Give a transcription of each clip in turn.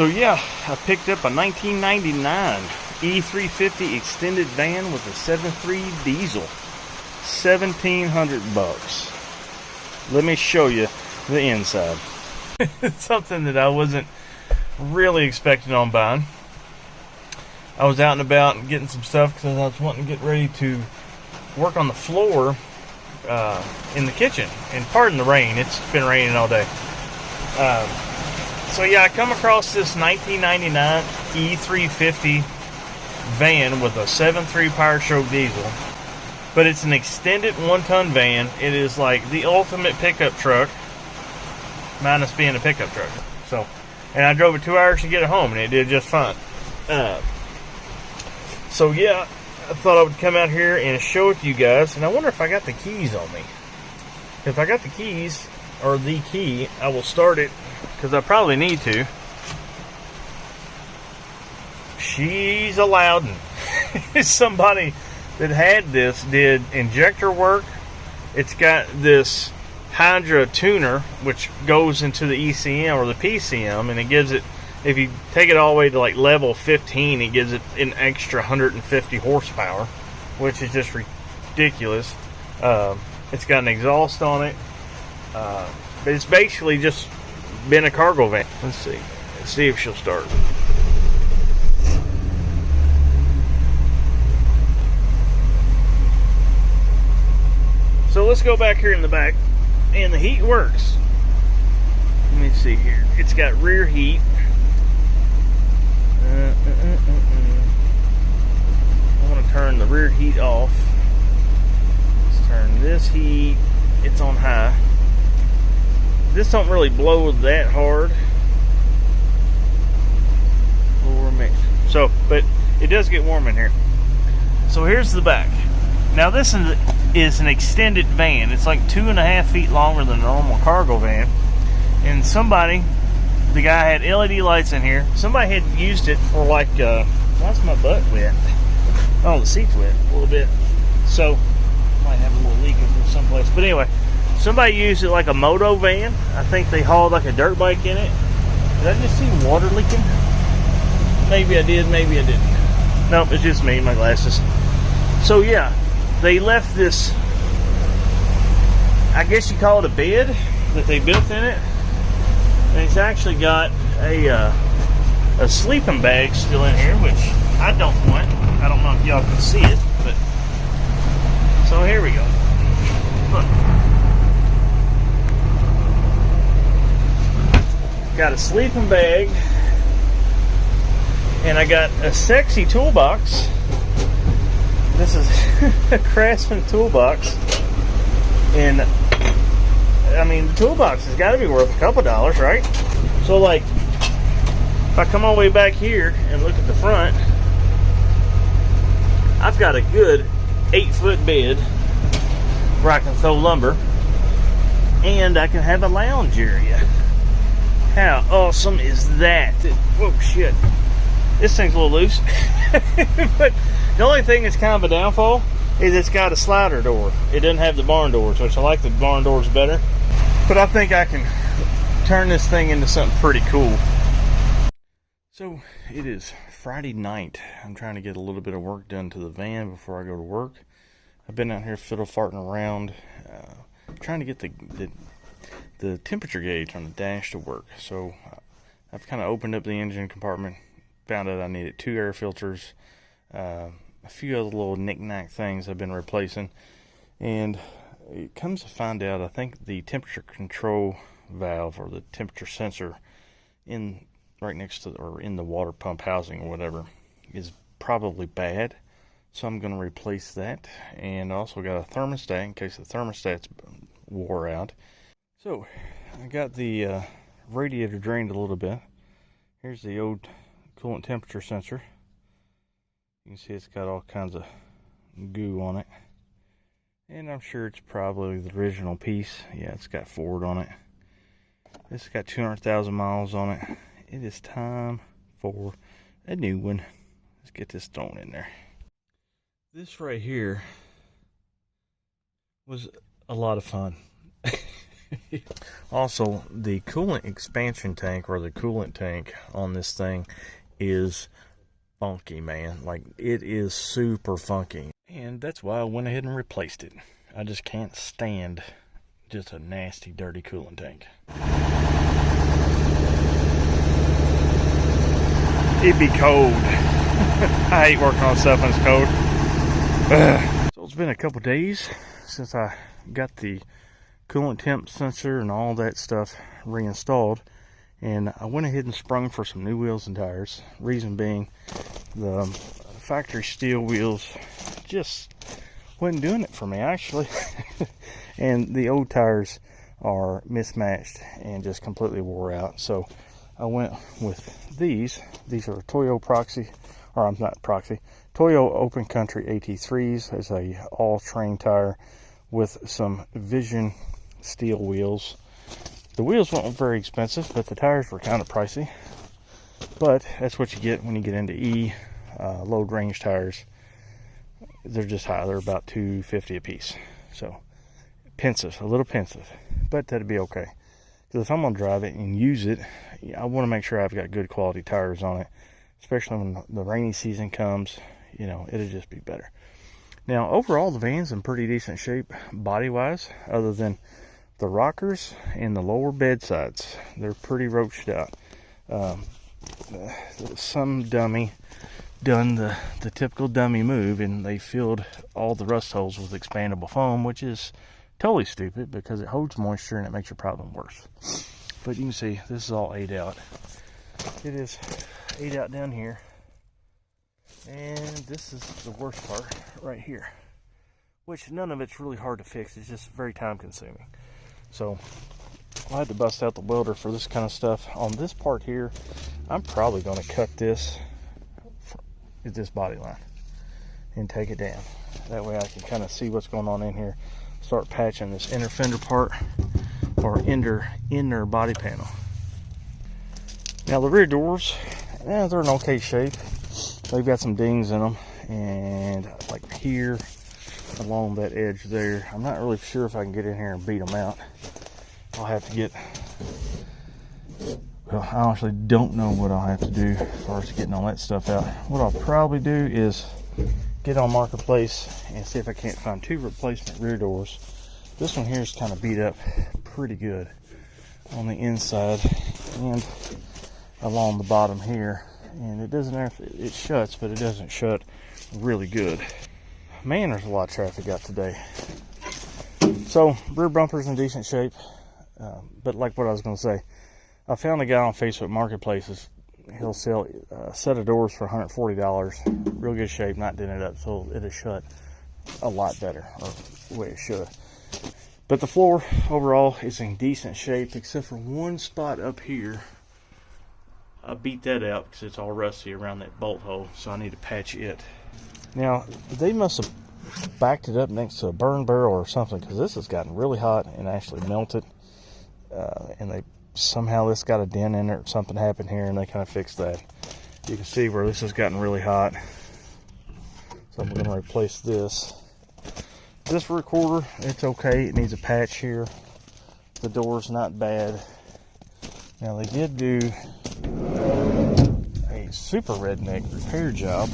So yeah, I picked up a 1999 E350 extended van with a 7.3 diesel. 1,700 bucks. Let me show you the inside. It's something that I wasn't really expecting on buying. I was out and about and getting some stuff because I was wanting to get ready to work on the floor in the kitchen. And pardon the rain, it's been raining all day. So yeah, I come across this 1999 E350 van with a 7.3 Powerstroke diesel. But it's an extended 1-ton van. It is like the ultimate pickup truck, minus being a pickup truck. So, and I drove it 2 hours to get it home, and it did just fine. So yeah, I thought I would come out here and show it to you guys. And I wonder if I got the keys on me. If I got the keys, or the key, I will start it, because I probably need to. She's a loudin'. Somebody that had this did injector work. It's got this Hydra tuner, which goes into the ECM or the PCM, and it gives it, if you take it all the way to like level 15, it gives it an extra 150 horsepower, which is just ridiculous. It's got an exhaust on it, but it's basically just been a cargo van. Let's see if she'll start. So let's go back here in the back, and the heat works. Let me see here. It's got rear heat. I want to turn the rear heat off. Let's turn this heat. It's on high. This don't really blow that hard. Lower mix. So, but it does get warm in here. So here's the back. Now this is an extended van. It's like 2.5 feet longer than a normal cargo van. And somebody, the guy had LED lights in here. Somebody had used it for like, why's my butt wet? Oh, the seat's wet a little bit. So, might have a little leak in there someplace. But anyway, somebody used it like a moto van. I think they hauled like a dirt bike in it. Did I just see water leaking? Maybe I did, maybe I didn't. Nope, it's just me and my glasses. So yeah, they left this, I guess you call it a bed that they built in it. And it's actually got a sleeping bag still in here, which I don't want. I don't know if y'all can see it, but so here we go. Look. Got a sleeping bag, and I got a sexy toolbox. This is a Craftsman toolbox, and I mean the toolbox has got to be worth a couple dollars, right? So like, if I come all the way back here and look at the front, I've got a good 8-foot bed where I can throw lumber, and I can have a lounge area. How awesome is that? Whoa, shit. This thing's a little loose. But the only thing that's kind of a downfall is it's got a slider door. It doesn't have the barn doors, which I like the barn doors better. But I think I can turn this thing into something pretty cool. So it is Friday night. I'm trying to get a little bit of work done to the van before I go to work. I've been out here fiddle farting around, trying to get the temperature gauge on the dash to work. So I've kind of opened up the engine compartment, found out I needed 2 air filters, a few other little knick-knack things I've been replacing, and it comes to find out I think the temperature control valve, or the temperature sensor right next to, or in the water pump housing or whatever, is probably bad. So I'm going to replace that, and also got a thermostat in case the thermostat's wore out. So I got the radiator drained a little bit. Here's the old coolant temperature sensor. You can see it's got all kinds of goo on it, and I'm sure it's probably the original piece. Yeah, it's got Ford on it. This has got 200,000 miles on it. It is time for a new one. Let's get this thrown in there. This right here was a lot of fun. Also, the coolant expansion tank, or the coolant tank on this thing, is funky, man. Like, it is super funky. And that's why I went ahead and replaced it. I just can't stand just a nasty, dirty coolant tank. It'd be cold. I hate working on stuff when it's cold. So it's been a couple days since I got the coolant temp sensor and all that stuff reinstalled, and I went ahead and sprung for some new wheels and tires. Reason being, the factory steel wheels just wasn't doing it for me, actually. And the old tires are mismatched and just completely wore out. So I went with these. These are Toyo Proxy, or I'm not Proxy, Toyo Open Country AT3s as a all-terrain tire with some Vision steel wheels. The wheels weren't very expensive, but the tires were kind of pricey. But that's what you get when you get into load range tires. They're just high. They're about $250 a piece. So pensive, a little pensive, but that'd be okay. Because if I'm gonna drive it and use it, I want to make sure I've got good quality tires on it, especially when the rainy season comes. You know, it'll just be better. Now, overall, the van's in pretty decent shape body-wise, other than the rockers and the lower bed sides. They're pretty roached out. Some dummy done the typical dummy move, and they filled all the rust holes with expandable foam, which is totally stupid because it holds moisture and it makes your problem worse. But you can see this is all 8 out. It is 8 out down here, and this is the worst part right here, which none of it's really hard to fix. It's just very time consuming. So I had to bust out the welder for this kind of stuff. On this part here, I'm probably going to cut this at this body line and take it down. That way I can kind of see what's going on in here. Start patching this inner fender part, or inner body panel. Now the rear doors, they're in okay shape. They've got some dings in them, and like here along that edge there, I'm not really sure if I can get in here and beat them out. I'll have to get, well, I honestly don't know what I'll have to do as far as getting all that stuff out. What I'll probably do is get on Marketplace and see if I can't find 2 replacement rear doors. This one here is kind of beat up pretty good on the inside and along the bottom here, and it doesn't actually, it shuts, but it doesn't shut really good. Man, there's a lot of traffic out today. So rear bumper's in decent shape, but like what I was going to say, I found a guy on Facebook Marketplaces. He'll sell a set of doors for $140. Real good shape, not dented up, so it'll shut a lot better, or the way it should. But the floor overall is in decent shape, except for one spot up here. I beat that out because it's all rusty around that bolt hole, so I need to patch it. Now, they must have backed it up next to a burn barrel or something, because this has gotten really hot and actually melted. And they somehow this got a dent in it, or something happened here, and they kind of fixed that. You can see where this has gotten really hot. So I'm going to replace this. This recorder, it's okay. It needs a patch here. The door's not bad. Now they did do a super redneck repair job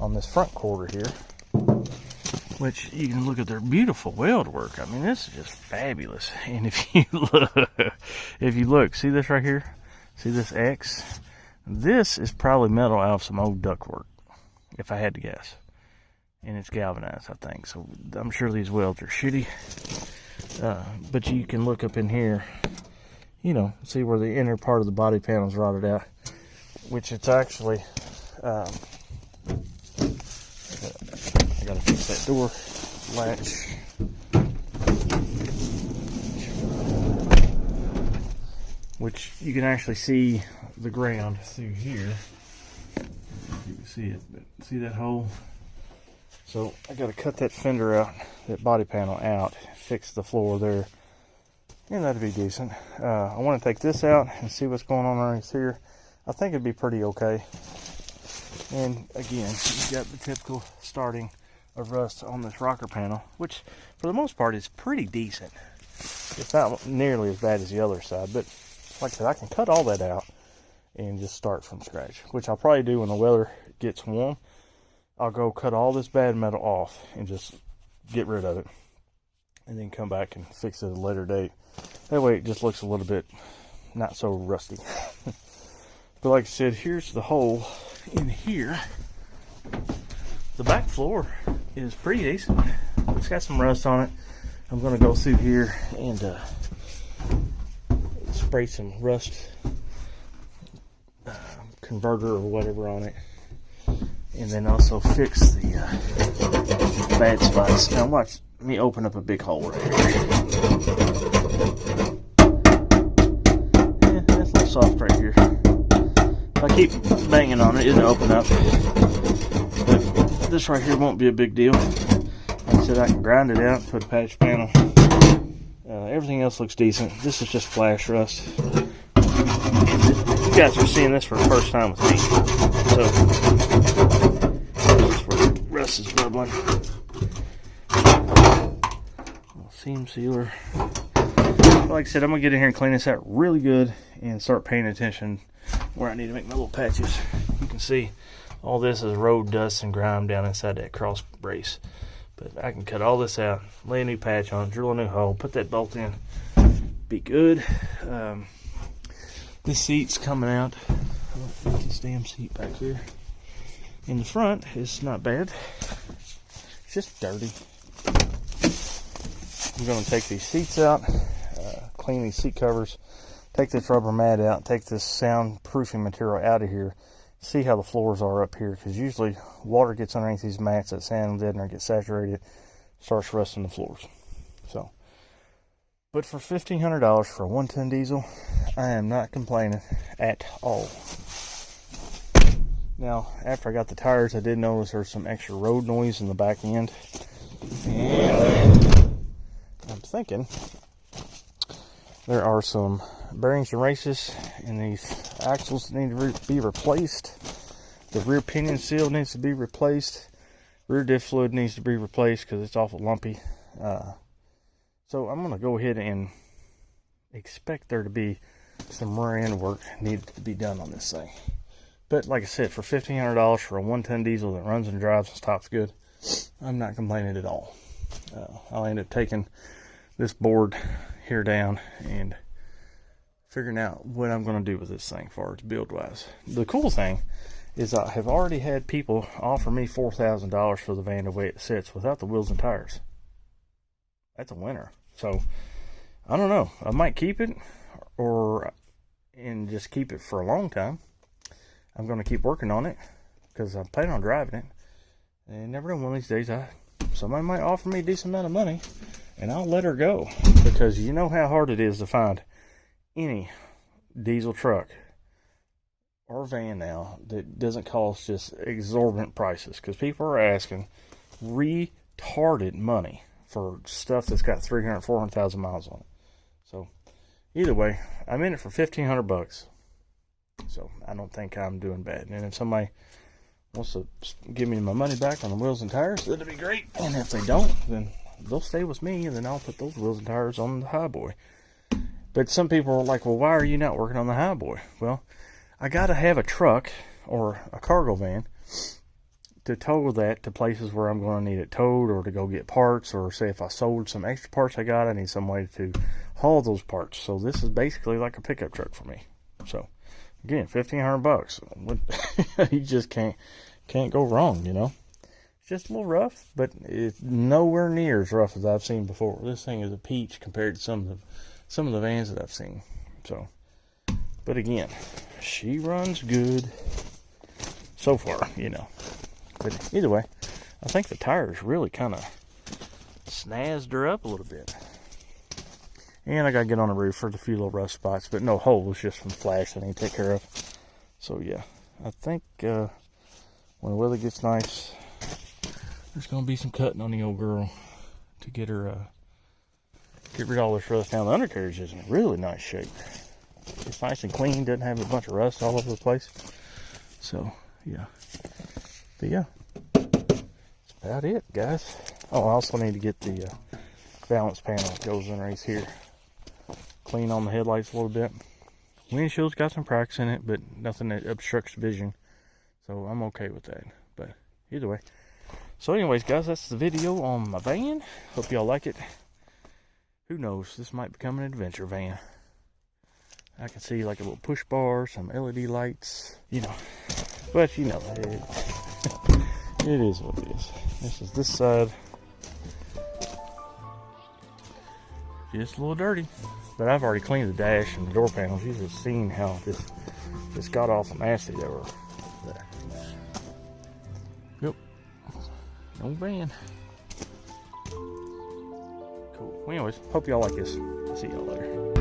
on this front quarter here, which you can look at their beautiful weld work. I mean, this is just fabulous. And if you look, see this right here? See this X? This is probably metal out of some old ductwork, if I had to guess. And it's galvanized, I think. So I'm sure these welds are shitty. But you can look up in here, you know, see where the inner part of the body panel is rotted out, which it's actually, I gotta fix that door latch. Which you can actually see the ground through here. You can see it, but see that hole? So I got to cut that fender out, that body panel out, fix the floor there, and that'd be decent. I want to take this out and see what's going on underneath here. I think it'd be pretty okay. And again, you've got the typical starting of rust on this rocker panel, which for the most part is pretty decent. It's not nearly as bad as the other side, but like I said, I can cut all that out and just start from scratch, which I'll probably do when the weather gets warm. I'll go cut all this bad metal off and just get rid of it, and then come back and fix it at a later date. That way it just looks a little bit not so rusty. But like I said, here's the hole in here. The back floor is pretty decent. It's got some rust on it. I'm going to go through here and spray some rust converter or whatever on it, and then also fix the bad spots. Now watch me open up a big hole right here. Yeah, that's a little soft right here. If I keep banging on it, it'll open up. But this right here won't be a big deal. Like I said, I can grind it out, put a patch panel. Everything else looks decent. This is just flash rust. You guys are seeing this for the first time with me. So, this is where the rust is bubbling. Seam sealer. Like I said, I'm going to get in here and clean this out really good and start paying attention where I need to make my little patches. You can see all this is road dust and grime down inside that cross brace. But I can cut all this out, lay a new patch on, drill a new hole, put that bolt in, be good. This seat's coming out. I'll put this damn seat back here. In the front, it's not bad. It's just dirty. I'm going to take these seats out, clean these seat covers, take this rubber mat out, take this soundproofing material out of here, see how the floors are up here, because usually water gets underneath these mats, that sand deadener and gets saturated, starts rusting the floors. So, but for $1,500 for a 1-ton diesel, I am not complaining at all. Now, after I got the tires, I did notice there's some extra road noise in the back end, and I'm thinking there are some bearings and races in these axles that need to be replaced. The rear pinion seal needs to be replaced. Rear diff fluid needs to be replaced because it's awful lumpy. So I'm going to go ahead and expect there to be some rear end work needed to be done on this thing. But like I said, for $1,500 for a 1-ton diesel that runs and drives and stops good, I'm not complaining at all. I'll end up taking this board here down and figuring out what I'm going to do with this thing for its build wise. The cool thing is I have already had people offer me $4,000 for the van the way it sits without the wheels and tires. That's a winner. So I don't know, I might keep it and just keep it for a long time. I'm going to keep working on it because I'm planning on driving it, and never know, one of these days somebody might offer me a decent amount of money and I'll let her go, because you know how hard it is to find any diesel truck or van now that doesn't cost just exorbitant prices, because people are asking retarded money for stuff that's got 300,000, 400,000 miles on it. So either way, I'm in it for $1,500, so I don't think I'm doing bad. And if somebody wants to give me my money back on the wheels and tires, that'd be great. And if they don't, then they'll stay with me, and then I'll put those wheels and tires on the highboy. But some people are like, well, why are you not working on the highboy? Well, I got to have a truck or a cargo van to tow that to places where I'm going to need it towed, or to go get parts, or say if I sold some extra parts I got, I need some way to haul those parts. So this is basically like a pickup truck for me. So again, $1,500. You just can't go wrong, you know. It's just a little rough, but it's nowhere near as rough as I've seen before. This thing is a peach compared to some of the vans that I've seen. So, but again, she runs good so far, you know. But either way, I think the tires really kind of snazzed her up a little bit. And I got to get on the roof for the few little rust spots, but no holes, just some flash I need to take care of. So yeah, I think when the weather gets nice, there's going to be some cutting on the old girl to get her, get rid of all this rust. Now the undercarriage is in really nice shape. It's nice and clean, doesn't have a bunch of rust all over the place. So yeah, but yeah, that's about it, guys. Oh, I also need to get the balance panel that goes underneath here clean on the headlights a little bit. Windshield's got some cracks in it, but nothing that obstructs vision. So I'm okay with that. But either way. So anyways, guys, that's the video on my van. Hope y'all like it. Who knows? This might become an adventure van. I can see like a little push bar, some LED lights, you know. But you know, it is what it is. This is this side. Just a little dirty. But I've already cleaned the dash and the door panels. You just seen how this got awful nasty they were there. Yep. No van. Cool. Well, anyways, hope y'all like this. See y'all later.